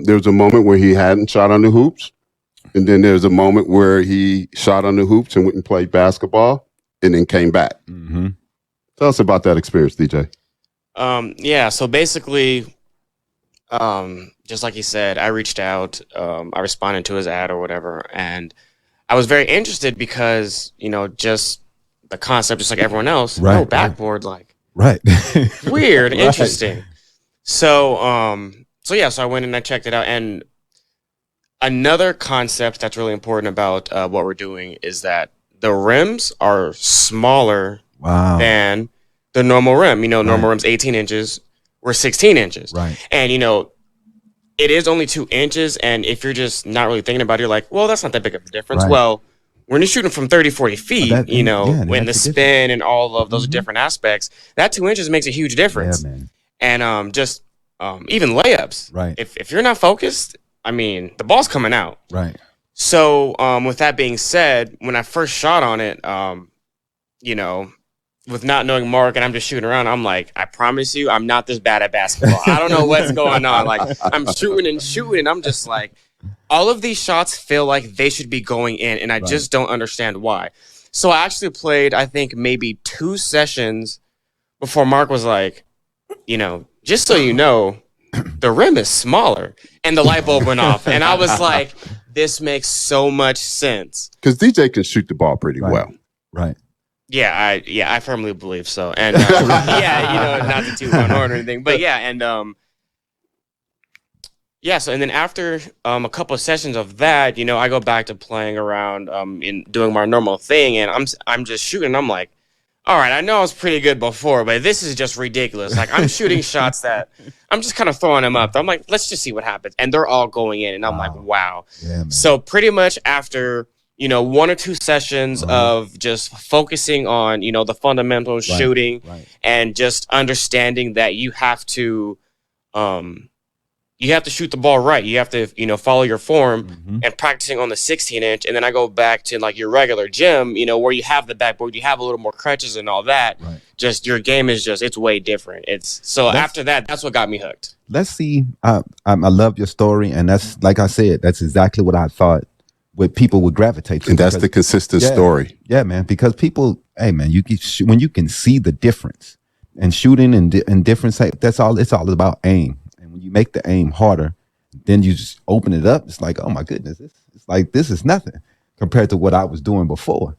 There was a moment where he hadn't shot on the hoops, and then there's a moment where he shot on the hoops and went and played basketball, and then came back. Mm-hmm. Tell us about that experience, DJ. Yeah, so basically, just like he said, I reached out, I responded to his ad or whatever, and I was very interested because, just the concept, just like everyone else, Right, no backboard, like Right. weird, Right. interesting. So I went and I checked it out, and another concept that's really important about what we're doing is that the rims are smaller Wow. than the normal rim. Normal rim's 18 inches, we're 16 inches. Right. And, it is only 2 inches. And if you're just not really thinking about it, you're like, well, that's not that big of a difference. Right. Well, when you're shooting from 30, 40 feet, when the spin and all of those different aspects, that 2 inches makes a huge difference. Yeah, man. And even layups. Right. If you're not focused, the ball's coming out. Right. So with that being said, when I first shot on it, with not knowing Mark and I'm just shooting around, I'm like, I promise you, I'm not this bad at basketball. I don't know what's going on. Like, I'm shooting, and I'm just like, all of these shots feel like they should be going in, and I just don't understand why. So I actually played, I think, maybe 2 sessions before Mark was like, just so you know, the rim is smaller. And the light bulb went off. And I was like, this makes so much sense. Because DJ can shoot the ball pretty well. Right. Yeah, I firmly believe so. And not to toot my horn or anything, but yeah, and so and then after a couple of sessions of that, I go back to playing around in doing my normal thing, and I'm just shooting, and I'm like, all right, I know I was pretty good before, but this is just ridiculous. Like, I'm shooting shots that I'm just kind of throwing them up. I'm like, let's just see what happens, and they're all going in, and I'm like, wow. Yeah, man. So pretty much after 1 or 2 sessions of just focusing on, the fundamentals, shooting, and just understanding that you have to shoot the ball right. You have to, follow your form and practicing on the 16-inch. And then I go back to like your regular gym, where you have the backboard, you have a little more crutches and all that. Right. Just your game is it's way different. After that, that's what got me hooked. Let's see. I love your story. And that's, like I said, that's exactly what I thought what people would gravitate to. And that's the consistent story. Yeah, man. Because people, hey, man, when you can see the difference and shooting and different, that's all. It's all about aim. And when you make the aim harder, then you just open it up. It's like, oh my goodness, it's like this is nothing compared to what I was doing before.